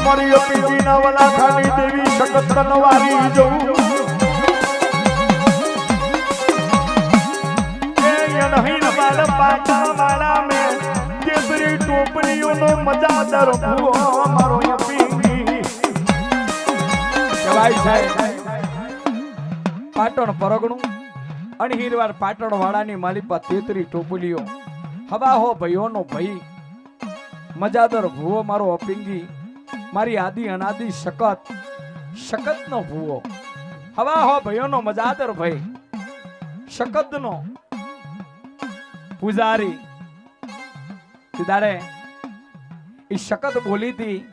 મારી અપીજીના વાલા ખાની દેવી શકત નવારી જવું એ નહીં બાળ પાટા વાળા મે કેસરી ટોપલીઓનો મજાદાર ભૂવો મારો અપીજી કહેવાય છે પાટણ પરગણું અણહીરવાર પાટણ વાળાની માલિપા તેતરી ટોપલીઓ હવા હો ભયોનો ભઈ મજાદર ભૂવો મારો અપિંગી મારી આદિ અનાદિ શકત નો ભૂવો હવા હો ભયોનો મજાદર ભઈ શકત નો પૂજારી સીધારે ઈ શકત બોલી હતી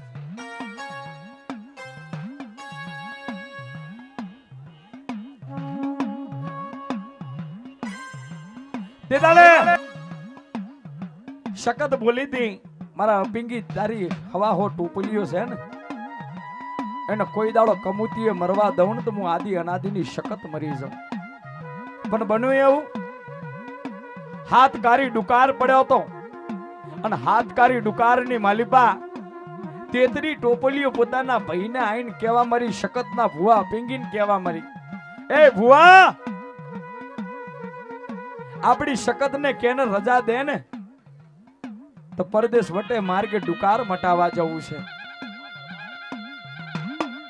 શકત બોલી હતી મારા અપિંગી તારી હવા હો ટોપલીઓ છે ને એને કોઈ દાડો કમુતીએ મરવા દઉં ને તો હું આદિ અનાદિની શકત મરી જાઉં પણ બન્યું એવું હાથકારી ડુકાર પડ્યો હતો અને હાથકારી ડુકારની માલિપા તેતરી ટોપલીઓ પોતાના ભાઈને આઈને કેવા મરી શકતના ભુવા અપિંગીને કેવા મરી એ ભુવા આપણી શકત ને કેને રજા દે ને તો પરદેશ વટે માર્ગે ડુકાર મટાવા જવું છે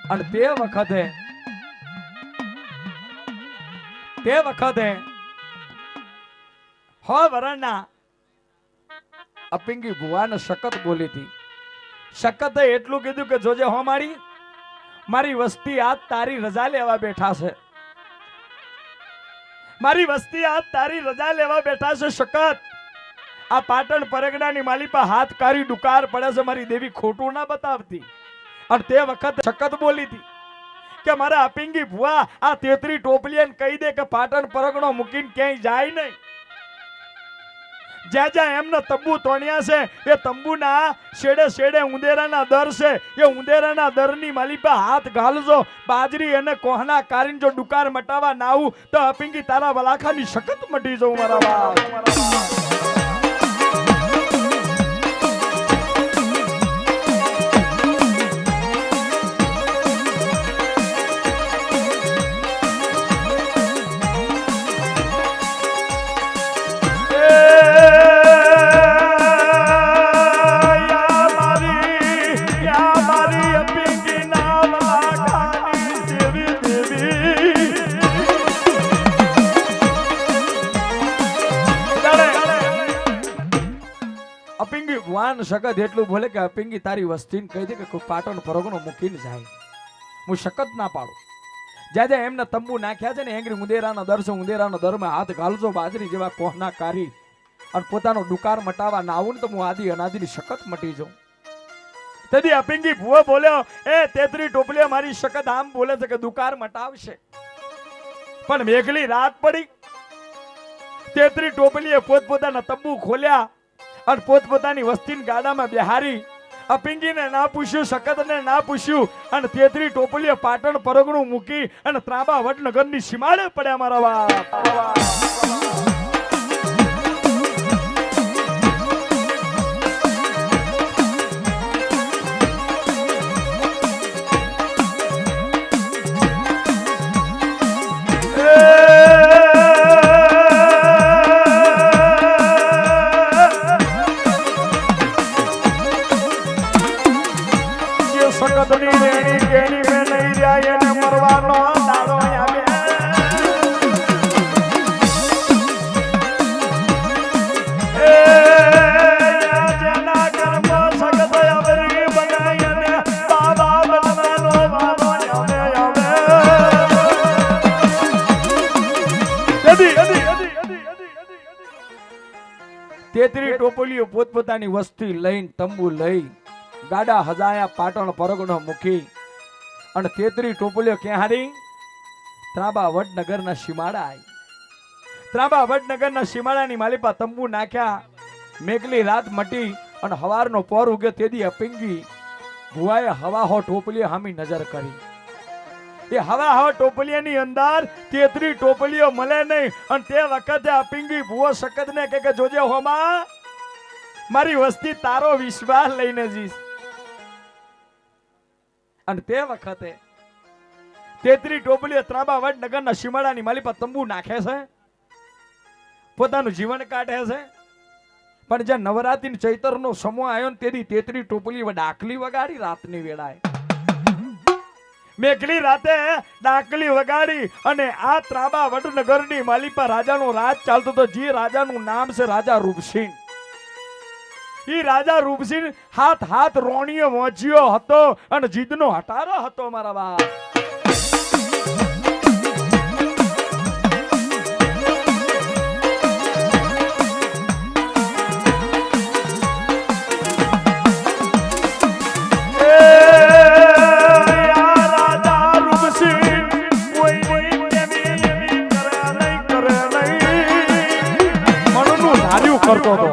અને તે વખતે હો વરણના અપિંગી ભુવાને શકત બોલી હતી શકતે એટલું કીધું કે જોજે હો મારી વસ્તી આજ તારી રજા લેવા બેઠા છે મારી વસ્તી આજ તારી રજા લેવા બેઠા છે શકત આ પાટણ પરગડાની માલિપા હાથકારી ડુકાર પડે છે મારી દેવી ખોટું ના બતાવતી અને તે વખત શકત બોલી હતી કે મારા અપિંગી ભુવા આ તેતરી ટોપલીને કહી દે કે પાટણ પરગડો મૂકીને ક્યાંય જાય નહીં જ્યાં જ્યાં એમના તંબુ તોણ્યા છે એ તંબુના શેડે શેડે ઉંદેરાના દર છે એ ઉંદેરાના દરની માલિપા હાથ ઘાલજો બાજરી અને કોહના કારીન જો ડુકાર મટાવા ના આવું તો અપિંગી તારા વલાખાની શકત મટી જવું મારા બાપ શકત એટલું બોલે કે અપિંગી તારી વસ્તીને કહી દે કે પાટણ પરગણો મૂકીને જાય હું શકત ના પાડું જ્યાં જ્યાં એમને તંબુ નાખ્યા છે ને એંગરી ઉંદેરાના દર છે ઉંદેરાનો દરમાં હાથ ઘાલજો બાજરી જેવા કોહના કારી અને પોતાનો ડુકાર મટાવા ના આવું ને તો હું આદિ અનાદિની શકત મટી જાઉં તેથી અપિંગી ભુવો બોલ્યો એ તેતરી ટોપલીઓ મારી શકત આમ બોલે છે કે દુકાર મટાવશે પણ મેઘલી રાત પડી તેતરી ટોપલીએ પોતપોતાના તંબુ ખોલ્યા અને પોતપોતાની વસ્તીની ગાડામાં બેહારી અપિંગીને ના પૂછ્યું શકતને ના પૂછ્યું અને તેતરી ટોપલીએ પાટણ પરગણું મૂકી અને ત્રાંબા વડનગરની સીમાડે પડ્યા મારા બાપ તેતરી ટોપલીઓ પોતપોતાની વસ્તી લઈને તંબુ લઈ ગાડા હજાયા પાટણ પરગણો મૂકી અને તેતરી ટોપલીઓ ક્યાં હારી ત્રાંબા વડનગરના સીમાડા આવી ત્રાંબા વડનગરના સીમાડાની માલિપા તંબુ નાખ્યા મેઘલી રાત મટી અને હવારનો પોર ઉગે તેદી અપિંગી ભુવાએ હવા હો ટોપલીઓ હામી નજર કરી એ હવા હો ટોપલીની અંદર તેતરી ટોપલીઓ મળે નહીં અને તે વખતે અપિંગી ભુવો શકતને કે જોજે હોમાં મારી વસ્તી તારો વિશ્વાસ લઈને જીસ અને તે વખતે તેત્રી ટોપલીઓ ત્રાબાવડ નગરના સીમાડાની માલી પર તંબુ નાખે છે, પોતાનું જીવન કાઢે છે. પણ જ્યાં નવરાત્રી ચૈતરનો સમૂહ આવ્યો ને તેથી તેત્રી ટોપલી ડાકલી વગાડી રાતની વેળાએ. મેઘલી રાતે ડાકલી વગાડી અને આ ત્રાબા વડનગરની માલિપા રાજાનો રાજ ચાલતો હતો. જે રાજાનું નામ છે રાજા રૂપસિંહ. ઈ રાજા રૂપસિંહ હાથ હાથ રોણીઓ મોજ્યો હતો અને જીદનો હટારો હતો મારા બાપ. કરતો હતો.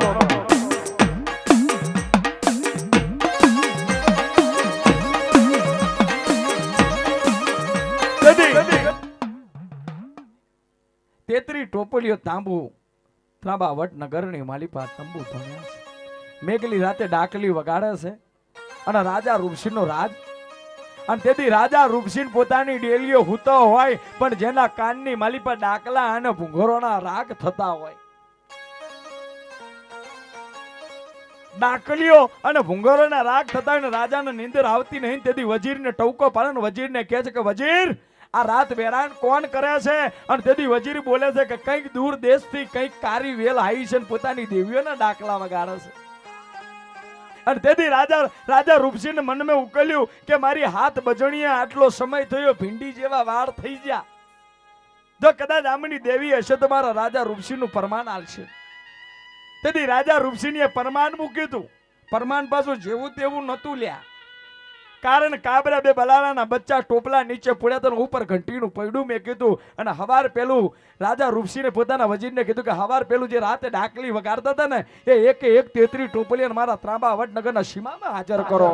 તેત્રી ટોપલીઓ તાંબુ ત્રાબા વડનગરની માલિપા તંબુ ધણ્યા છે. મેઘલી રાતે ડાકલી વગાડે છે અને રાજા રૂપસિંહનો રાજ. અને તેથી રાજા રૂપસિંહ પોતાની ડેલીઓ હૂતો હોય પણ જેના કાનની માલિપા ડાકલા અને ભૂંગરોના રાગ થતા હોય. ડાકલીઓ અને ભૂંગરોના રાગ થતા હોય ને રાજાને નીંદર આવતી નહીં. તેથી વજીરને ટવકો પાડે ને વજીરને કહે છે કે વજીર આ રાત વેરાન કોણ કરે છે? અને તેથી વજીર બોલે છે કે કંઈક દૂર દેશથી કંઈક કારી વેલ આવી છે ને પોતાની દેવીઓના ડાકલા વગાડે છે. અને તેથી રાજા રૂપસિંહને મનમાં ઉકલ્યું કે મારી હાથ બજણીયા આટલો સમય થયો, ભીંડી જેવા વાળ થઈ ગયા. જો કદાચ આમની દેવી હશે તો મારા રાજા રૂપસિંહનું પરમાન આલશે. તેથી રાજા રૂપસિંહે પરમાન મૂક્યું હતું. પરમાન પાછું જેવું તેવું નતું લ્યા. કારણ કાબરા બે બલાલાના બચ્ચા ટોપલા નીચે પડ્યા તો ઉપર ઘંટીનું પૈડું મેં કીધું. અને હવાર પેલું રાજા રૂપસિંહે પોતાના વજીરને કીધું કે હવાર પેલું જે રાતે ડાકલી વગાડતા હતા ને એ એક તેત્રી ટોપલી મારા ત્રાબા વડનગરના સીમામાં હાજર કરો.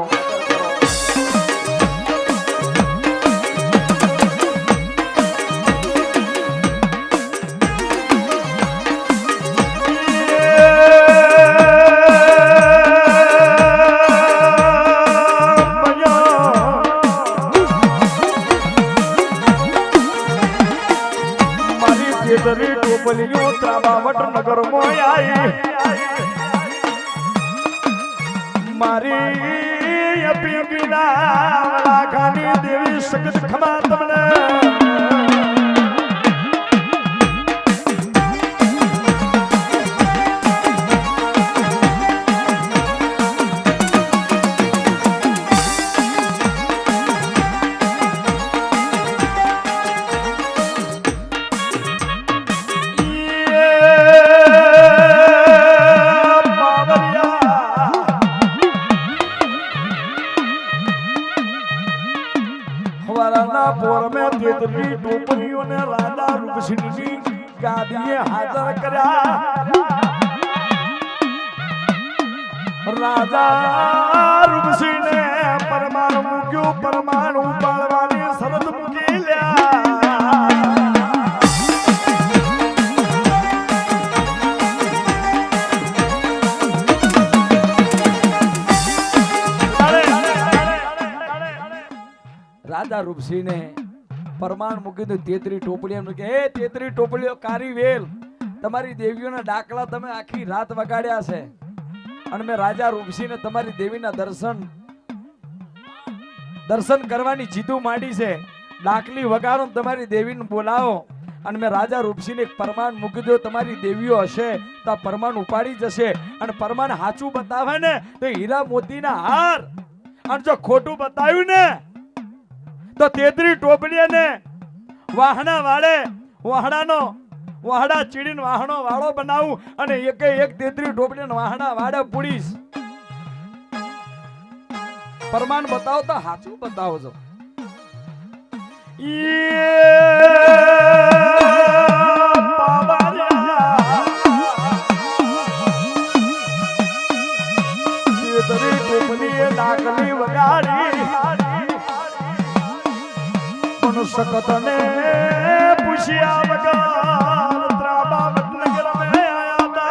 ટોપલીઓ ત્રાબા વડનગર માં આવી મારી અપીના લાખાની દેવી સગત ખમા તમને. તેત્રી ટોપલીઓને રાજા રૂપસિંહની ગાદીએ હાજર કર્યા. રાજા રૂપસિંહને પરમાણ મૂક્યું. પરમાણ ઉપાડવાની શરત મૂકી લ્યા. રાજા રૂપસિંહને પરમાણ મૂકી દઉં. તેત્રી ટોપલીઓ કે હે તેત્રી ટોપલીઓ કારી વેલ તમારી દેવીઓના ડાકલા તમે આખી રાત વગાડ્યા છે અને મેં રાજા રૂપસિંહને તમારી દેવીના દર્શન કરવાની જીદું માંડી છે. ડાકલી વગાડો તમારી દેવીને બોલાવો. અને મેં રાજા રૂપસિંહને એક પરમાણ મૂકી દો. તમારી દેવીઓ હશે તો આ પરમાણ ઉપાડી જશે. અને પરમાણ સાચું બતાવે ને તો હીરા મોતીના હાર, અને જો ખોટું બતાવ્યું ને તો તેત્રી ટોપલીને વાહણા વાળે વાહડા ચીડીને વાહણો વાળો બનાવું અને એકે એક તેત્રી ટોપલીને વાહણા વાળે પૂડીશ. પરમાન બતાવો તો સાચું બતાવો છો. તેત્રી ટોપલીએ ડાકલી વગાડી સકત ને પૂછ્યા વગર ત્રાબા વડનગર में आया था.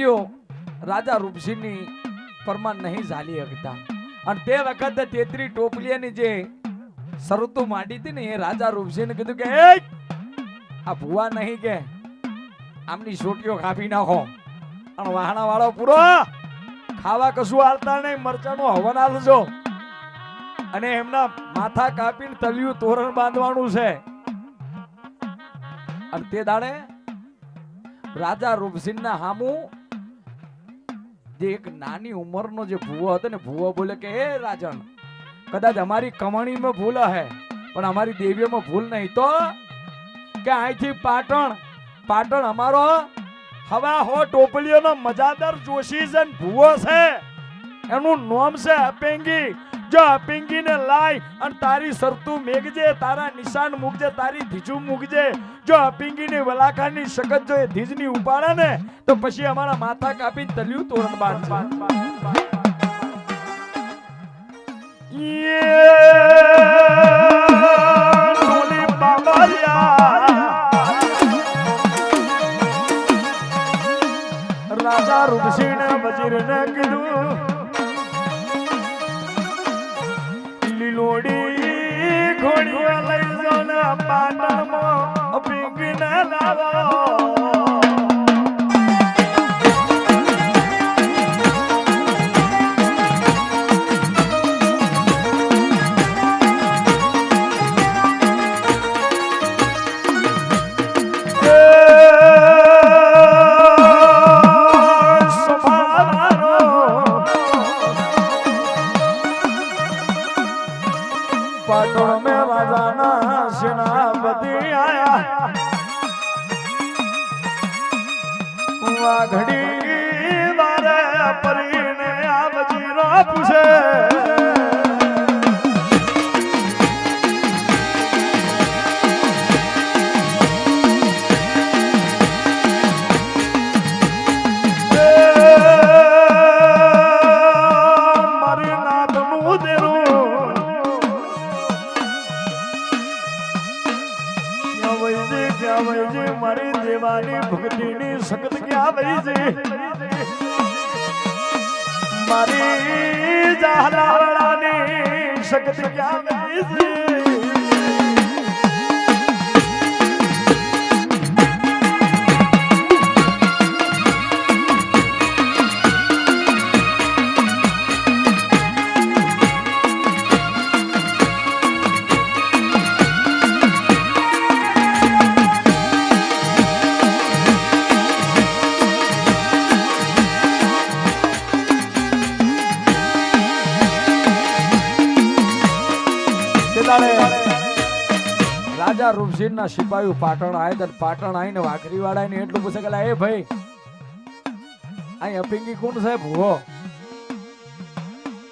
ટોપલીઓ રાજા રૂપસિંહની પરમાન નહીં ઝાલી શકતા અને તે વખતે 33 ટોપલીઓની જે શરતો માંડી હતી ને એ રાજા રૂપસિંહને કીધું કે એ આ ભુવા નહીં કે આમની સોટીઓ કાપી નાખો અને વાહણા વાળો પૂરો ખાવા કશું હાલતા નહીં મરચાનું હવન હાલજો અને એમના માથા કાપીને તલિયું તોરણ બાંધવાનું છે અને તે દાડે રાજા રૂપસિંહના હામું જે એક નાની ઉંમરનો જે ભૂવો હતો ને ભૂવો બોલે કે હે રાજન કદાચ અમારી કમાણીમાં ભૂલ હે પણ અમારી દેવીઓમાં ભૂલ નહીં તો કે અહીંથી પાટણ અમારો હવા હો ટોપલીઓનો મજાદાર જોશી છે ભૂવો છે એનું નામ છે અપેંગી જો અપેંગી ને લાય અને તારી સરતું મેઘજે તારા નિશાન મૂકજે તારી ધીજુ મૂકજે જો અપેંગી ની વલાખાની શકત જો એ ધીજ ની ઉપાડે ને તો પછી અમારા માથા કાપી તલ્યું તોરણ બાંધશે રાજા રૂપસિંહ વજીર ને કીધું લીલોડી ઘોડીઓ લઈ જો ને પાટણમાં અપીંગી ને લાવો पाटण में राजाना सेनापति आया घड़ी मारे परीने आ वजीरो पूछे मारी देवानी भक्तिनी सकत क्या वैसे मारी जहलानी सकत क्या वैसे રાજા રૂપસિંહ ના સિપાહીઓ પાટણ આયા પાટણ આવીને વાઘરી વાળા ને એટલું પૂછે કે એ ભાઈ અહીં અપિંગી કોણ છે ભૂવો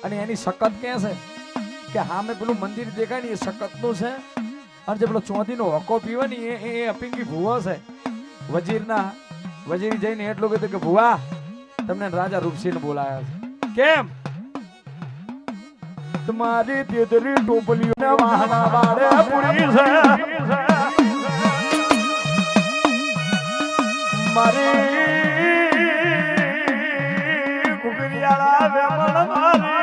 અને એની શકત ક્યાં છે કે હામે પેલું મંદિર દેખાય ને એ શકત નું છે અને જે પેલો ચોધી નો હકો પીવે ને એ અપિંગી ભૂવો છે વજીર જઈને એટલું કીધું કે ભૂવા તમને રાજા રૂપસિંહ બોલાયા છે કેમ तुम्हारी 33 टोपलियों ने वाहना वाले पूरी से मारी कुकरियाला वेमन मारी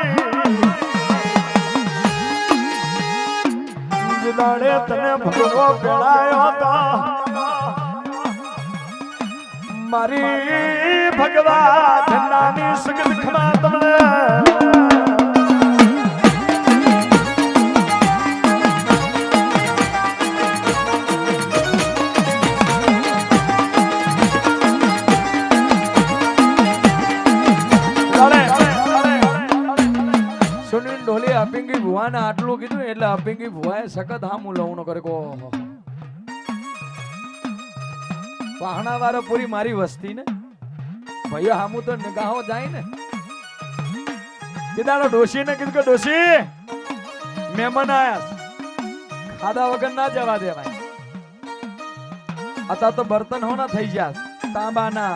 जिदाड़े तने भगવો પેળાયો તો મારી ભગવા ધનાની સગત ખમા તમને અપિંગી ભુવાને આટલું કીધું એટલે અપિંગી ભુવાએ સખત હામું લવણો કરે કો વાહણા વાળા પૂરી મારી વસ્તી ને ભાઈઓ હામું તો નિગાહો જાય ને કીધાનો ડોશી ને કીધું કે ડોશી મહેમાન આયા ખાધા વગર ના જવા દેવાય અત્યારે તો બર્તન હોના થઈ ગયા તાંબાના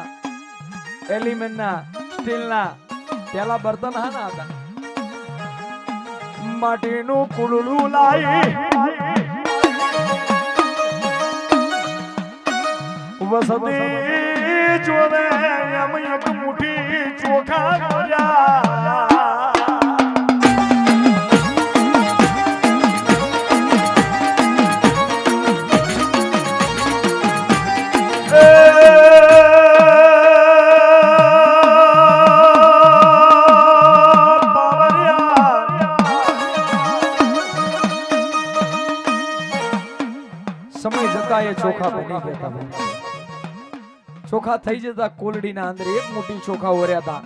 એલિમેન્ટના સ્ટીલના પેલા બર્તન હા ના હતા માટીનું કુલડું લાઈ વસતી પિંગી જોવે એમ એક મુઠ્ઠી ચોખા બોલ્યા સમય જતા એ ચોખા બની ગયા હતા ચોખા થઈ જતા કોલડીના અંદર એક મોટી ચોખા ઓર્યા હતા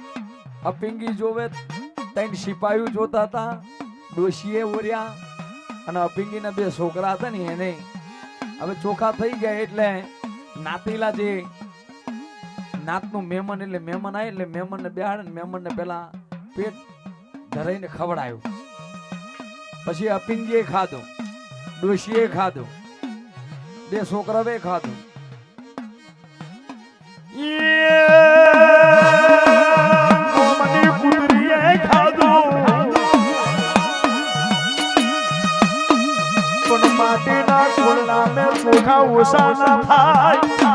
આ પિંગી જોવે ત્રણ સિપાહીઓ જોતા હતા ડોશીએ ઓર્યા અને આ પિંગીના બે છોકરા હતા ને એને હવે ચોખા થઈ ગયા એટલે નાતીલા જે નાતનું મહેમાન એટલે મહેમાન આવે એટલે મહેમાન ને બેહાડે ને મહેમાન ને પેલા પેટ ધરાઈને ખવડાયું પછી આ પિંગીએ ખાધું ડોશીએ ખાધું બે છોકરાએ ખાધું માટીના ખોળાને ચોખા ઓછા ના થાય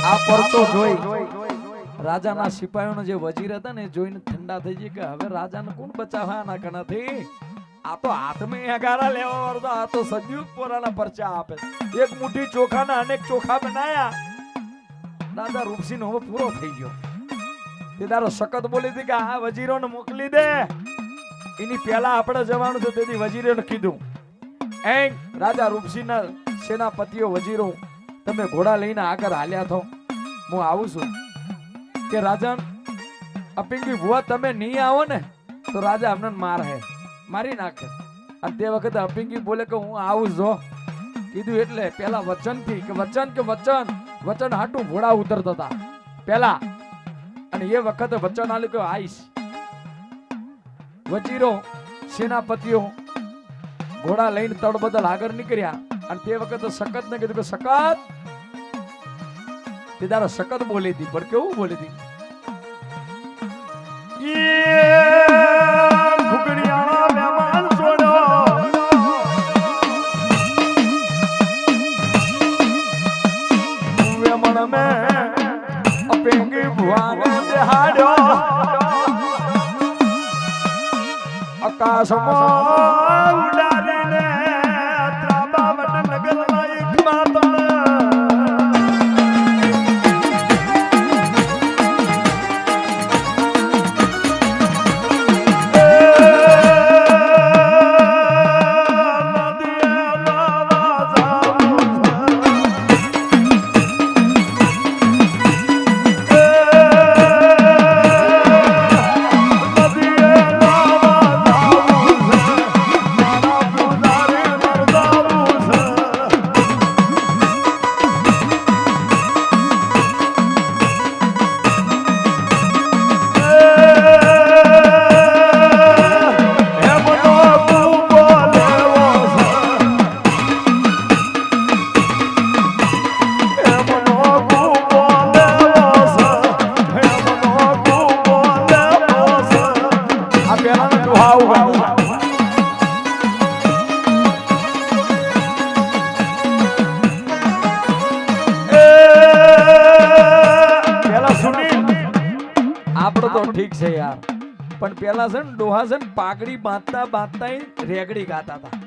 આ પરચો જોઈ રાજાના સિપાહીઓનો જે વજીર હતા ને જોઈને ઠંડા થઈ ગયા કે હવે રાજાને કોણ બચાવવાના કણાથી આ તો હાથમાં અગારા લેવા વાળો આ તો સદયુગ પોરાના પરચા આપે એક મુઠ્ઠી ચોખાના અનેક ચોખા બનાયા દાદા રૂપસિંહ હવે પૂરો થઈ ગયો તે તારો સખત બોલી હતી કે આ વજીરોને મોકલી દે એની પહેલા આપણે જવાનું છે તેથી વજીરોને કીધું એ રાજા રૂપસિંહના સેનાપતિઓ વજીરો તમે ઘોડા લઈને આગળ હાલ્યા થો હું આવું છું કે રાજા અપિંગી ભુવા તમે નહીં આવો ને તો રાજા અમને મારી નાખે અને તે વખતે અપિંગી બોલે કે હું આવું જો કીધું એટલે પેલા વચનથી કે વચન હાટું ઘોડા ઉતરતા હતા પેલા અને એ વખતે વચન આલ્યું કે આઈશ વજીરો સેનાપતિઓ ઘોડા લઈને તડબદલ આગળ નીકળ્યા અને તે વખતે સખત ને કીધું કે સખત તે તારો સખત બોલી હતી પણ કેવું બોલી હતી આકાશમાં ઉડાડીને ત્રાબાવટ નગરમાં એક માતા ઠીક છે યાર પણ પેલા છે ને ડોહા છે ને પાઘડી બાંધતા રેગડી ગાતા હતા